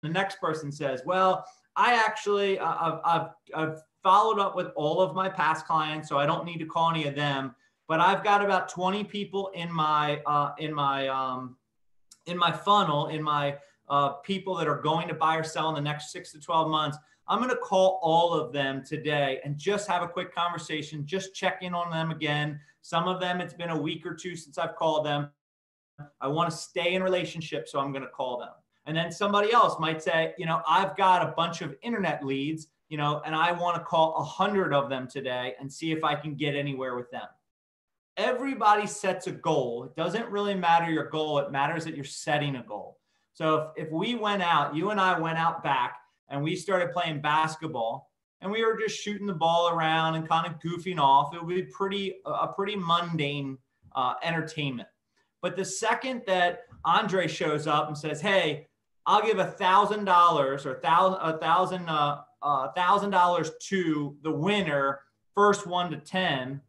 the next person says, well, I actually, I've followed up with all of my past clients, so I don't need to call any of them, but I've got about 20 people in my funnel, in my people that are going to buy or sell in the next 6 to 12 months. I'm going to call all of them today and just have a quick conversation, just check in on them again. Some of them, it's been a week or two since I've called them. I want to stay in relationship, so I'm going to call them. And then somebody else might say, I've got a bunch of internet leads, and I want to call 100 of them today and see if I can get anywhere with them. Everybody sets a goal. It doesn't really matter your goal. It matters that you're setting a goal. So if we went out, you and I went out back and we started playing basketball and we were just shooting the ball around and kind of goofing off, it would be a pretty mundane entertainment. But the second that Andre shows up and says, hey, I'll give $1,000 or $1,000 to the winner, first 1 to 10,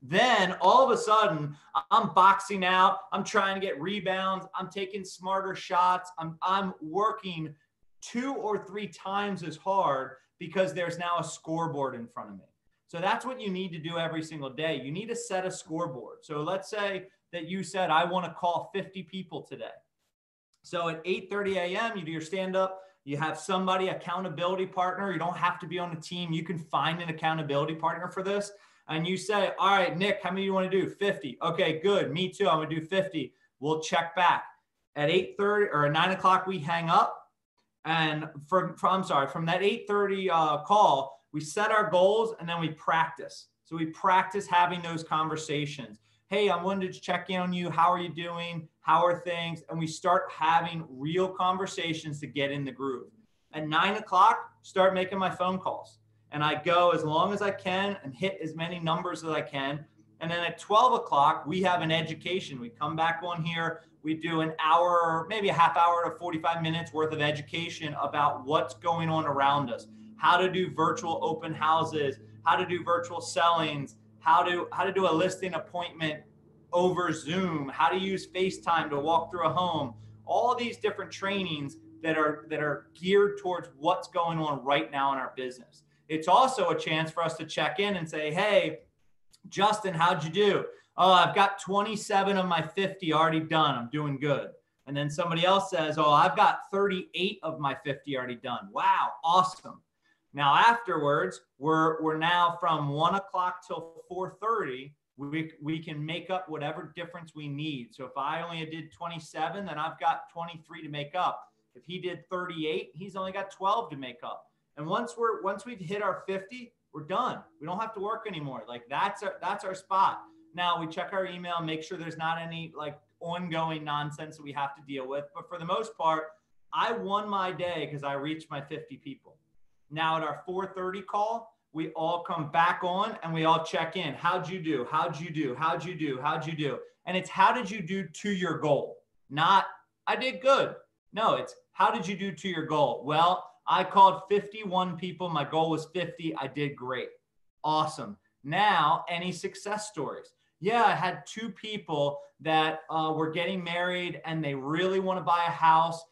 then all of a sudden I'm boxing out. I'm trying to get rebounds. I'm taking smarter shots. I'm working 2 or 3 times as hard because there's now a scoreboard in front of me. So that's what you need to do every single day. You need to set a scoreboard. So let's say that you said, I want to call 50 people today. So at 8:30 a.m., you do your stand-up. You have somebody, accountability partner. You don't have to be on a team. You can find an accountability partner for this. And you say, all right, Nick, how many do you want to do? 50. Okay, good. Me too. I'm going to do 50. We'll check back. At 8:30 or at 9 o'clock, we hang up. And from that 8:30 call, we set our goals and then we practice. So we practice having those conversations. Hey, I wanted to check in on you. How are you doing? How are things? And we start having real conversations to get in the groove. At 9 o'clock, start making my phone calls. And I go as long as I can and hit as many numbers as I can. And then at 12 o'clock, we have an education. We come back on here. We do an hour, maybe a half hour to 45 minutes worth of education about what's going on around us, how to do virtual open houses, how to do virtual sellings, how to do a listing appointment over Zoom, how to use FaceTime to walk through a home, all these different trainings that are geared towards what's going on right now in our business. It's also a chance for us to check in and say, hey, Justin, how'd you do? Oh, I've got 27 of my 50 already done. I'm doing good. And then somebody else says, oh, I've got 38 of my 50 already done. Wow, awesome. Now afterwards, we're now from 1 o'clock till 4:30. We can make up whatever difference we need. So if I only did 27, then I've got 23 to make up. If he did 38, he's only got 12 to make up. And once we've hit our 50, we're done. We don't have to work anymore. Like that's our spot. Now we check our email, make sure there's not any like ongoing nonsense that we have to deal with. But for the most part, I won my day because I reached my 50 people. Now at our 4:30 call, we all come back on and we all check in. How'd you do? How'd you do? How'd you do? How'd you do? And it's how did you do to your goal? Not I did good. No, it's how did you do to your goal? Well, I called 51 people. My goal was 50. I did great. Awesome. Now, any success stories? Yeah, I had 2 people that were getting married and they really want to buy a house.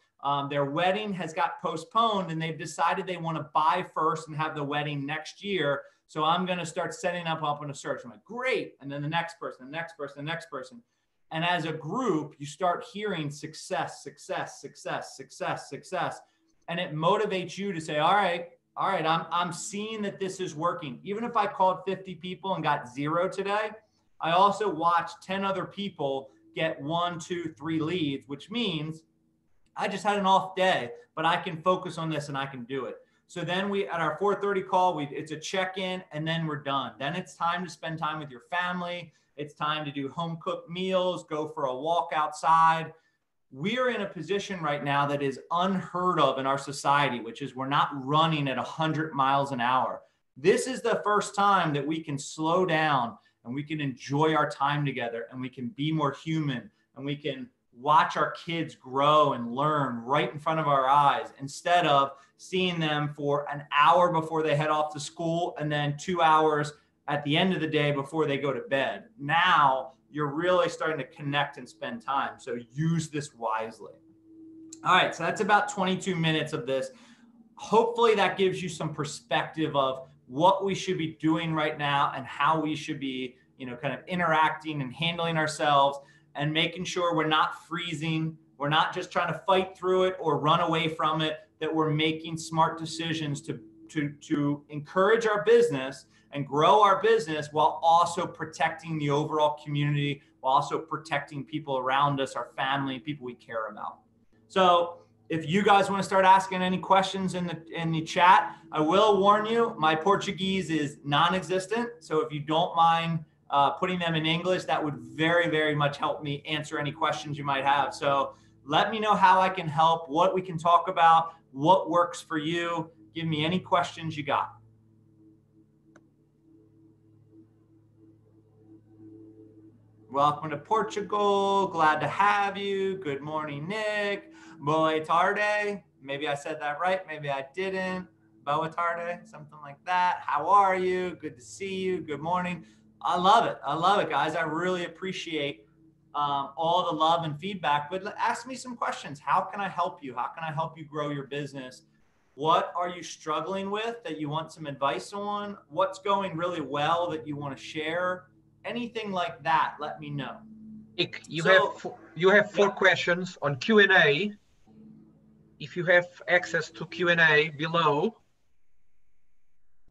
Their wedding has got postponed and they've decided they want to buy first and have the wedding next year. So I'm going to start setting up on a search. I'm like, great. And then the next person, the next person, the next person. And as a group, you start hearing success, success, success, success, success. And it motivates you to say, all right, I'm seeing that this is working. Even if I called 50 people and got 0 today, I also watched 10 other people get 1, 2, 3 leads, which means I just had an off day, but I can focus on this and I can do it. So then at our 4:30 call, it's a check-in and then we're done. Then it's time to spend time with your family. It's time to do home cooked meals, go for a walk outside. We're in a position right now that is unheard of in our society, which is we're not running at 100 miles an hour. This is the first time that we can slow down and we can enjoy our time together and we can be more human and we can watch our kids grow and learn right in front of our eyes instead of seeing them for an hour before they head off to school and then 2 hours at the end of the day before they go to bed. Now you're really starting to connect and spend time. So use this wisely. All right, so that's about 22 minutes of this. Hopefully that gives you some perspective of what we should be doing right now and how we should be, kind of interacting and handling ourselves and making sure we're not freezing. We're not just trying to fight through it or run away from it, that we're making smart decisions to encourage our business and grow our business while also protecting the overall community, while also protecting people around us, our family, people we care about. So if you guys want to start asking any questions in the chat, I will warn you, my Portuguese is non-existent. So if you don't mind putting them in English, that would very, very much help me answer any questions you might have. So let me know how I can help, what we can talk about, what works for you. Give me any questions you got. Welcome to Portugal. Glad to have you. Good morning, Nick. Boa tarde. Maybe I said that right. Maybe I didn't. Boa tarde, something like that. How are you? Good to see you. Good morning. I love it. I love it, guys. I really appreciate all the love and feedback. But ask me some questions. How can I help you? How can I help you grow your business? What are you struggling with that you want some advice on? What's going really well that you want to share? Anything like that, let me know. Nick, you have four questions on Q&A. If you have access to Q&A below.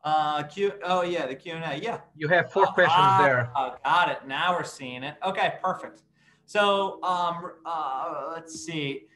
The Q&A, yeah. You have four questions there. Got it. Now we're seeing it. Okay, perfect. So let's see.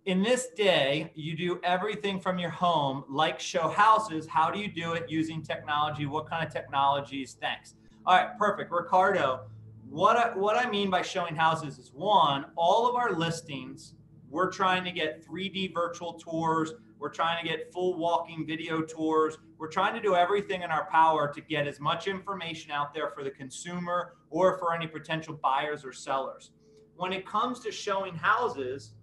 In this day, you do everything from your home, like show houses. How do you do it using technology? What kind of technologies? Thanks. All right, perfect. Ricardo, what I mean by showing houses is, one, all of our listings, we're trying to get 3D virtual tours. We're trying to get full walking video tours. We're trying to do everything in our power to get as much information out there for the consumer or for any potential buyers or sellers. When it comes to showing houses,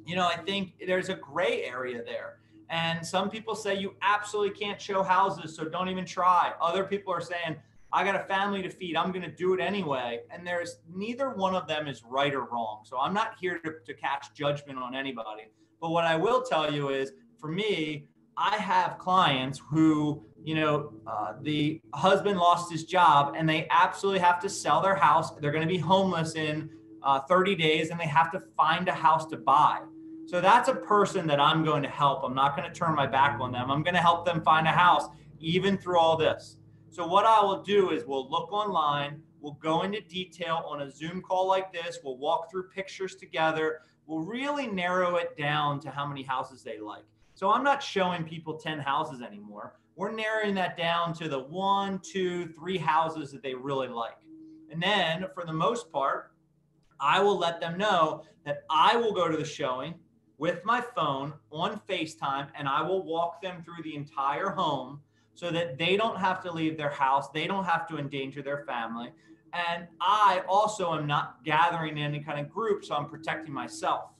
I think there's a gray area there. And some people say you absolutely can't show houses, so don't even try. Other people are saying, I got a family to feed, I'm going to do it anyway. And there's neither one of them is right or wrong. So I'm not here to cast judgment on anybody. But what I will tell you is, for me, I have clients who, the husband lost his job and they absolutely have to sell their house. They're going to be homeless in 30 days and they have to find a house to buy. So that's a person that I'm going to help. I'm not going to turn my back on them. I'm going to help them find a house even through all this. So what I will do is we'll look online, we'll go into detail on a Zoom call like this, we'll walk through pictures together, we'll really narrow it down to how many houses they like. So I'm not showing people 10 houses anymore. We're narrowing that down to the 1, 2, 3 houses that they really like. And then for the most part, I will let them know that I will go to the showing with my phone on FaceTime and I will walk them through the entire home so that they don't have to leave their house. They don't have to endanger their family. And I also am not gathering in any kind of group, so I'm protecting myself.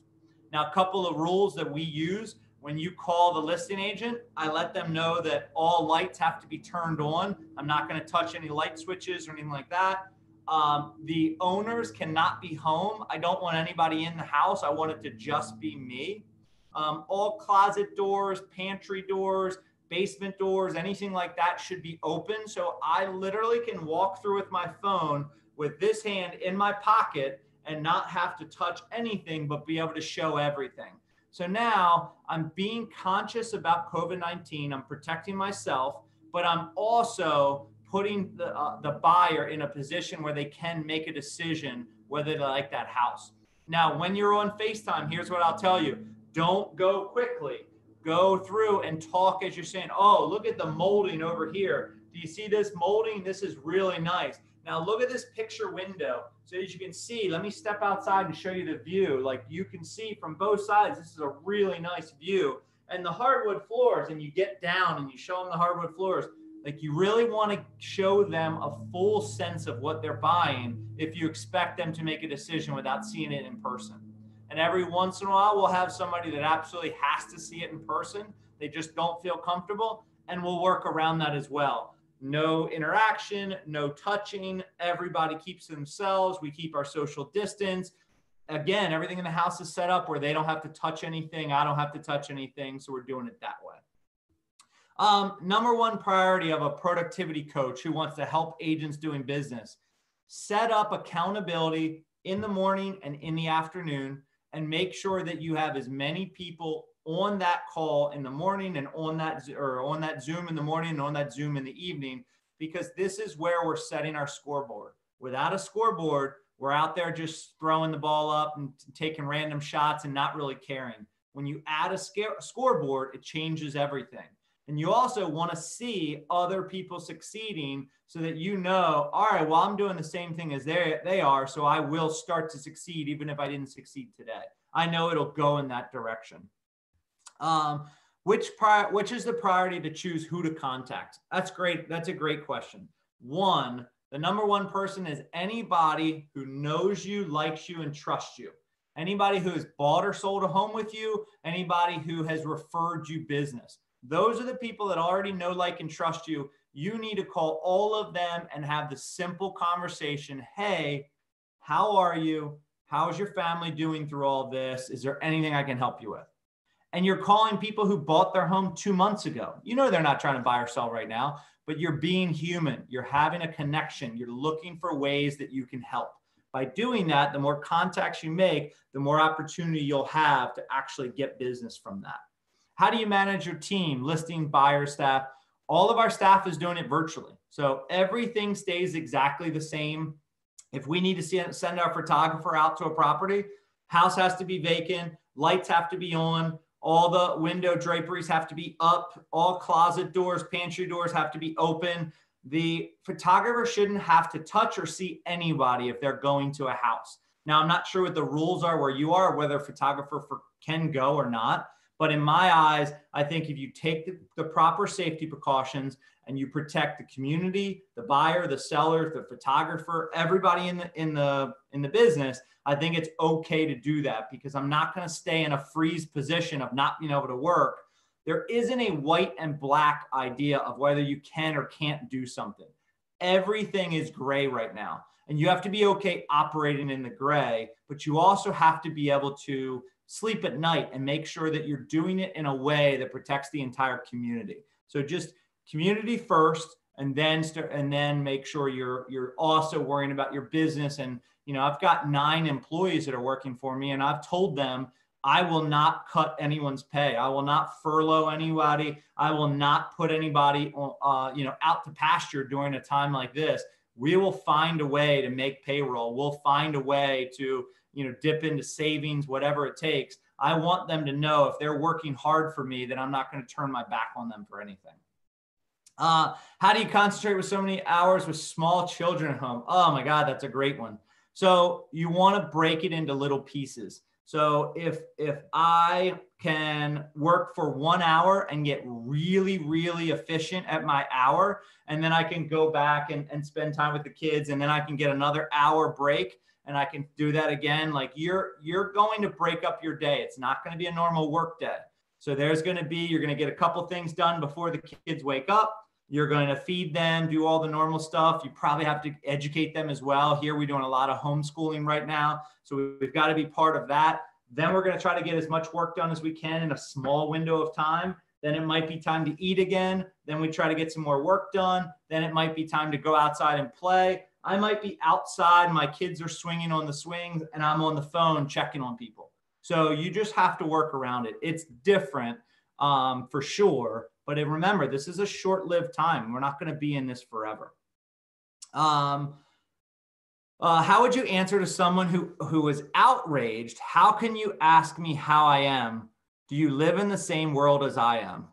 Now, a couple of rules that we use: when you call the listing agent, I let them know that all lights have to be turned on. I'm not going to touch any light switches or anything like that. The owners cannot be home. I don't want anybody in the house. I want it to just be me. All closet doors, pantry doors, basement doors, anything like that should be open. So I literally can walk through with my phone with this hand in my pocket and not have to touch anything, but be able to show everything. So now I'm being conscious about COVID-19. I'm protecting myself, but I'm also putting the buyer in a position where they can make a decision whether they like that house. Now, when you're on FaceTime, here's what I'll tell you. Don't go quickly. Go through and talk as you're saying, oh, look at the molding over here. Do you see this molding? This is really nice. Now look at this picture window. So as you can see, let me step outside and show you the view. Like you can see from both sides, this is a really nice view. And the hardwood floors, and you get down and you show them the hardwood floors. Like you really want to show them a full sense of what they're buying if you expect them to make a decision without seeing it in person. And every once in a while, we'll have somebody that absolutely has to see it in person. They just don't feel comfortable, and we'll work around that as well. No interaction, no touching. Everybody keeps to themselves. We keep our social distance. again, everything in the house is set up where they don't have to touch anything. I don't have to touch anything. So we're doing it that way. Number one priority of a productivity coach who wants to help agents doing business: set up accountability in the morning and in the afternoon, and make sure that you have as many people on that call in the morning and on that Zoom in the morning and on that Zoom in the evening, because this is where we're setting our scoreboard. Without a scoreboard, we're out there just throwing the ball up and taking random shots and not really caring. When you add a scoreboard, it changes everything. And you also want to see other people succeeding so that you know, all right, well, I'm doing the same thing as they are, so I will start to succeed even if I didn't succeed today. I know it'll go in that direction. Which is the priority to choose who to contact? That's great. That's a great question. One, the number one person is anybody who knows you, likes you, and trusts you. Anybody who has bought or sold a home with you, anybody who has referred you business. Those are the people that already know, like, and trust you. You need to call all of them and have the simple conversation. Hey, how are you? How is your family doing through all this? Is there anything I can help you with? And you're calling people who bought their home 2 months ago. You know they're not trying to buy or sell right now, but you're being human. You're having a connection. You're looking for ways that you can help. By doing that, the more contacts you make, the more opportunity you'll have to actually get business from that. How do you manage your team, listing, buyer, staff? All of our staff is doing it virtually. So everything stays exactly the same. If we need to send our photographer out to a property, house has to be vacant, lights have to be on, all the window draperies have to be up, all closet doors, pantry doors have to be open. The photographer shouldn't have to touch or see anybody if they're going to a house. Now, I'm not sure what the rules are where you are, whether a photographer can go or not. But in my eyes, I think if you take the proper safety precautions and you protect the community, the buyer, the seller, the photographer, everybody in the business, I think it's okay to do that, because I'm not going to stay in a freeze position of not being able to work. There isn't a white and black idea of whether you can or can't do something. Everything is gray right now. And you have to be okay operating in the gray, but you also have to be able to sleep at night and make sure that you're doing it in a way that protects the entire community. So just community first, and then make sure you're also worrying about your business. And, you know, I've got 9 employees that are working for me, and I've told them I will not cut anyone's pay. I will not furlough anybody. I will not put anybody, out to pasture during a time like this. We will find a way to make payroll. We'll find a way to, dip into savings, whatever it takes. I want them to know if they're working hard for me, that I'm not going to turn my back on them for anything. How do you concentrate with so many hours with small children at home? Oh my God, that's a great one. So you want to break it into little pieces. So if I can work for 1 hour and get really, really efficient at my hour, and then I can go back and spend time with the kids, and then I can get another hour break, and I can do that again. Like you're going to break up your day. It's not going to be a normal work day. So you're going to get a couple things done before the kids wake up. You're going to feed them, do all the normal stuff. You probably have to educate them as well. Here, we're doing a lot of homeschooling right now. So we've got to be part of that. Then we're going to try to get as much work done as we can in a small window of time. Then it might be time to eat again. Then we try to get some more work done. Then it might be time to go outside and play. I might be outside. My kids are swinging on the swings, and I'm on the phone checking on people. So you just have to work around it. It's different for sure. But remember, this is a short-lived time. We're not going to be in this forever. How would you answer to someone who is outraged? How can you ask me how I am? Do you live in the same world as I am?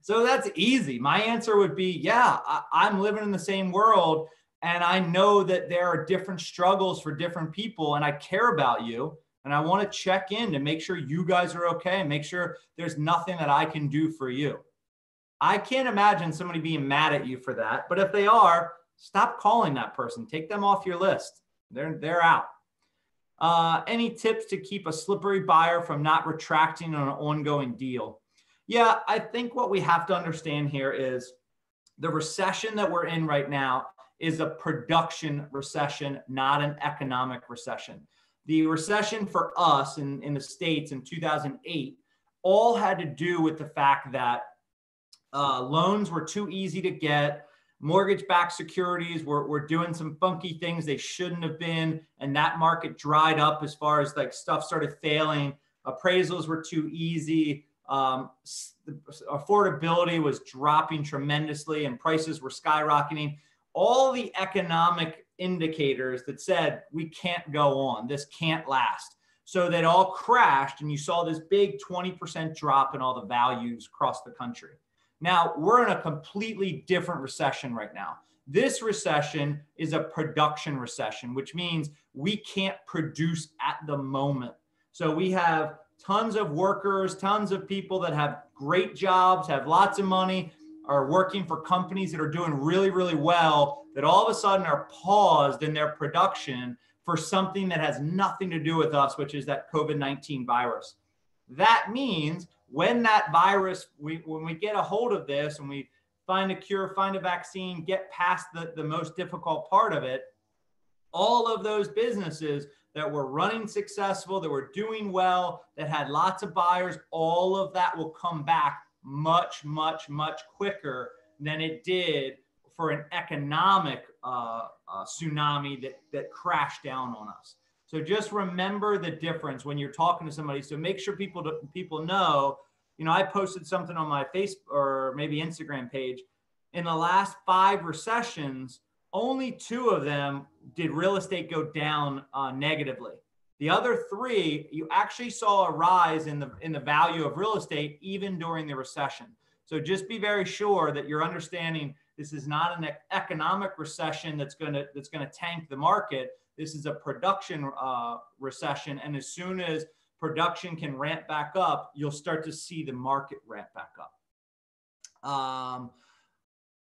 So that's easy. My answer would be, yeah, I'm living in the same world. And I know that there are different struggles for different people. And I care about you. And I want to check in to make sure you guys are okay and make sure there's nothing that I can do for you. I can't imagine somebody being mad at you for that. But if they are, stop calling that person. Take them off your list. They're out. Any tips to keep a slippery buyer from not retracting on an ongoing deal? Yeah, I think what we have to understand here is the recession that we're in right now is a production recession, not an economic recession. The recession for us in the States in 2008 all had to do with the fact that loans were too easy to get. Mortgage-backed securities were doing some funky things they shouldn't have been. And that market dried up as far as like stuff started failing. Appraisals were too easy. Affordability was dropping tremendously and prices were skyrocketing. All the economic indicators that said we can't go on, this can't last. So that all crashed and you saw this big 20% drop in all the values across the country. Now we're in a completely different recession right now. This recession is a production recession, which means we can't produce at the moment. So we have tons of workers, tons of people that have great jobs, have lots of money, are working for companies that are doing really, really well, that all of a sudden are paused in their production for something that has nothing to do with us, which is that COVID-19 virus. That means when that virus, when we get a hold of this and we find a cure, find a vaccine, get past the most difficult part of it, all of those businesses that were running successful, that were doing well, that had lots of buyers, all of that will come back much, much, much quicker than it did for an economic tsunami that crashed down on us. So just remember the difference when you're talking to somebody. So make sure people know, I posted something on my Facebook or maybe Instagram page. In the last 5 recessions, only 2 of them did real estate go down negatively. The other 3, you actually saw a rise in the value of real estate even during the recession. So just be very sure that you're understanding this is not an economic recession that's going to tank the market. This is a production recession, and as soon as production can ramp back up, you'll start to see the market ramp back up.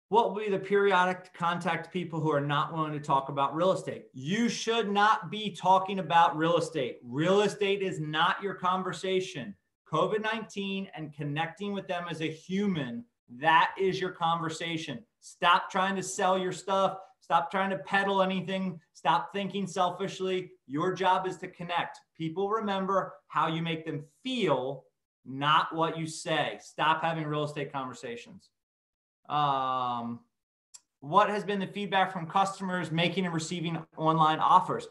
What will be the periodic to contact people who are not willing to talk about real estate? You should not be talking about real estate. Real estate is not your conversation. COVID-19 and connecting with them as a human, that is your conversation. Stop trying to sell your stuff. Stop trying to peddle anything. Stop thinking selfishly. Your job is to connect. People remember how you make them feel, not what you say. Stop having real estate conversations. What has been the feedback from customers making and receiving online offers?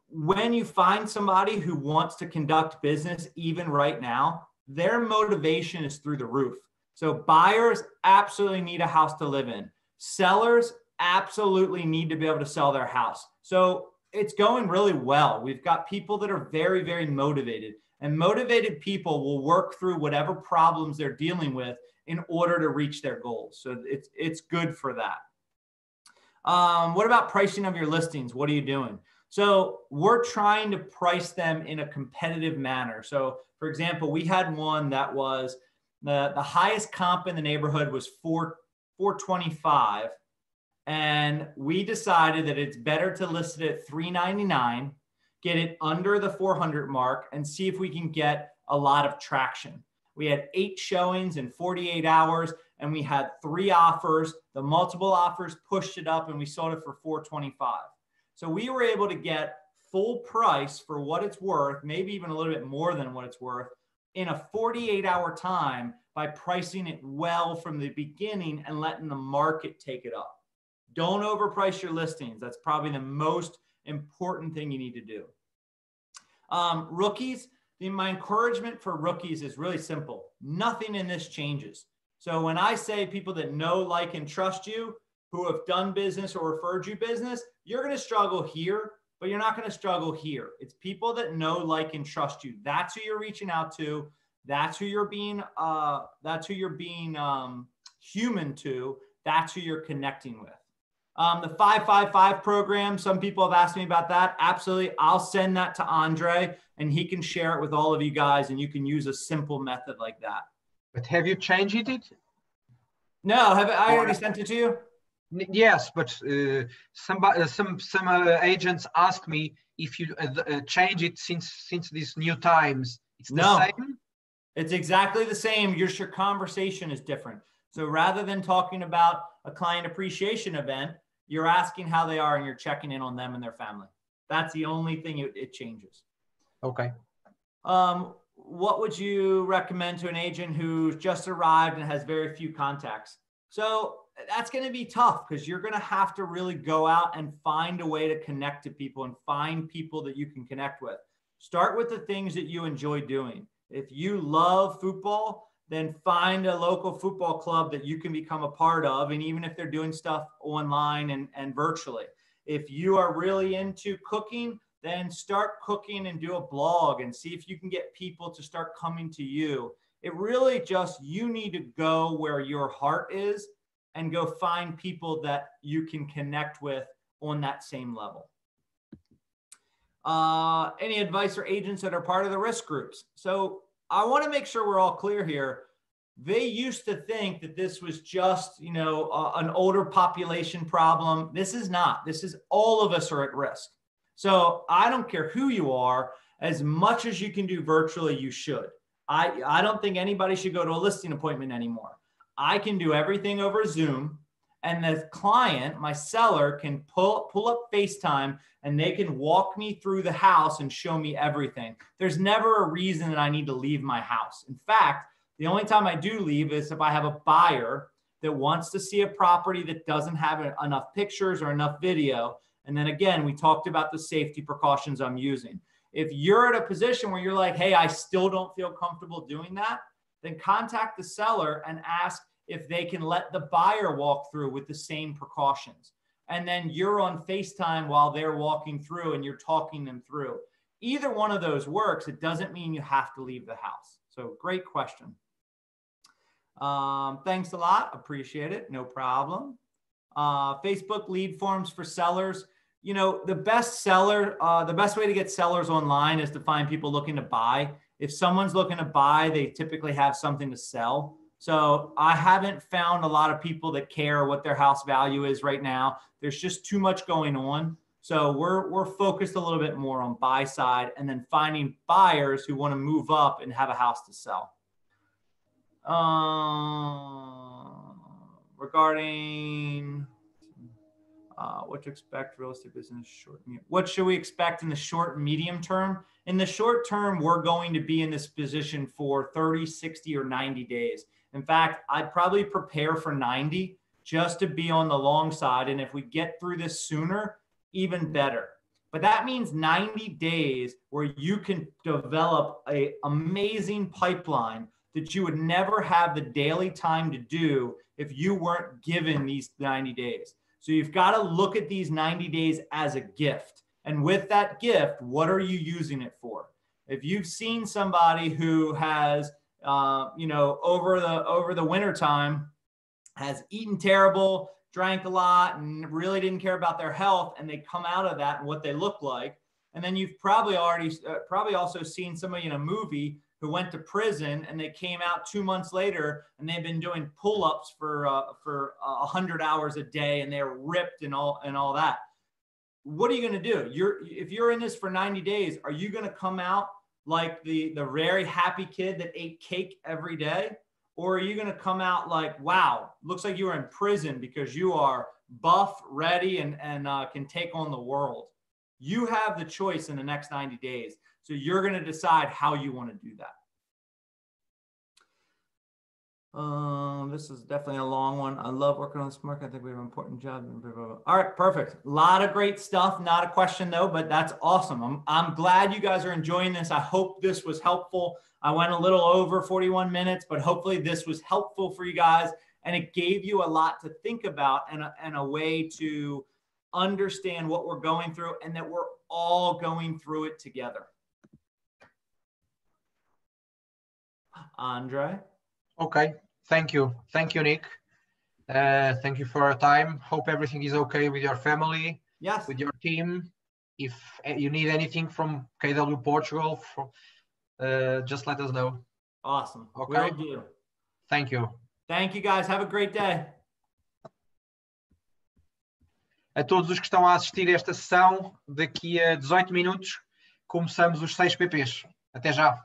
When you find somebody who wants to conduct business, even right now, their motivation is through the roof. So buyers absolutely need a house to live in. Sellers absolutely need to be able to sell their house. So it's going really well. We've got people that are very, very motivated, and motivated people will work through whatever problems they're dealing with in order to reach their goals. So it's good for that. What about pricing of your listings? What are you doing? So we're trying to price them in a competitive manner. So for example, we had one that was the highest comp in the neighborhood was $425. And we decided that it's better to list it at $399, get it under the 400 mark, and see if we can get a lot of traction. We had 8 showings in 48 hours, and we had 3 offers. The multiple offers pushed it up, and we sold it for $425. So we were able to get full price for what it's worth, maybe even a little bit more than what it's worth, in a 48-hour time by pricing it well from the beginning and letting the market take it up. Don't overprice your listings. That's probably the most important thing you need to do. Rookies, my encouragement for rookies is really simple. Nothing in this changes. So when I say people that know, like, and trust you, who have done business or referred you business, you're going to struggle here, but you're not going to struggle here. It's people that know, like, and trust you. That's who you're reaching out to. That's who you're being human to. That's who you're connecting with. The 555 program, some people have asked me about that. Absolutely. I'll send that to Andre and he can share it with all of you guys, and you can use a simple method like that. But have you changed it? No, I already sent it to you? Yes, but some agents asked me if you change it since these new times. It's the same? It's exactly the same. Your conversation is different. So rather than talking about a client appreciation event, you're asking how they are and you're checking in on them and their family. That's the only thing it changes. Okay. What would you recommend to an agent who's just arrived and has very few contacts? So that's going to be tough because you're going to have to really go out and find a way to connect to people and find people that you can connect with. Start with the things that you enjoy doing. If you love football, then find a local football club that you can become a part of. And even if they're doing stuff online and virtually, if you are really into cooking, then start cooking and do a blog and see if you can get people to start coming to you. It really just, you need to go where your heart is and go find people that you can connect with on that same level. Any advice for agents that are part of the risk groups? So I want to make sure we're all clear here. They used to think that this was just, an older population problem. This is not. This is, all of us are at risk. So I don't care who you are, as much as you can do virtually, you should. I don't think anybody should go to a listing appointment anymore. I can do everything over Zoom, and the client, my seller, can pull up FaceTime and they can walk me through the house and show me everything. There's never a reason that I need to leave my house. In fact, the only time I do leave is if I have a buyer that wants to see a property that doesn't have enough pictures or enough video. And then again, we talked about the safety precautions I'm using. If you're at a position where you're like, hey, I still don't feel comfortable doing that, then contact the seller and ask if they can let the buyer walk through with the same precautions. And then you're on FaceTime while they're walking through and you're talking them through. Either one of those works. It doesn't mean you have to leave the house. So great question. Thanks a lot. Appreciate it. No problem. Facebook lead forms for sellers. The best way to get sellers online is to find people looking to buy. If someone's looking to buy, they typically have something to sell. So I haven't found a lot of people that care what their house value is right now. There's just too much going on. So we're focused a little bit more on buy side and then finding buyers who want to move up and have a house to sell. Regarding what to expect real estate business short. What should we expect in the short and medium term? In the short term, we're going to be in this position for 30, 60, or 90 days. In fact, I'd probably prepare for 90 just to be on the long side. And if we get through this sooner, even better. But that means 90 days where you can develop an amazing pipeline that you would never have the daily time to do if you weren't given these 90 days. So you've got to look at these 90 days as a gift. And with that gift, what are you using it for? If you've seen somebody who has, over the winter time has eaten terrible, drank a lot, and really didn't care about their health, and they come out of that and what they look like. And then you've probably also seen somebody in a movie who went to prison and they came out 2 months later and they've been doing pull-ups for 100 hours a day and they're ripped and all that. What are you going to do? If you're in this for 90 days, are you going to come out like the very happy kid that ate cake every day? Or are you going to come out like, wow, looks like you were in prison because you are buff, ready, and can take on the world? You have the choice in the next 90 days. So you're going to decide how you want to do that. This is definitely a long one. I love working on this market. I think we have an important job. All right, perfect. A lot of great stuff. Not a question though, but that's awesome. I'm glad you guys are enjoying this. I hope this was helpful. I went a little over 41 minutes, but hopefully this was helpful for you guys. And it gave you a lot to think about and a way to understand what we're going through and that we're all going through it together. Andre? Okay. Thank you. Thank you, Nick. Thank you for your time. Hope everything is okay with your family, yes, with your team. If you need anything from KW Portugal, just let us know. Awesome. Okay. Will do. Thank you. Thank you, guys. Have a great day. A todos os que estão a assistir a esta sessão, daqui a 18 minutos, começamos os 6 PPs. Até já.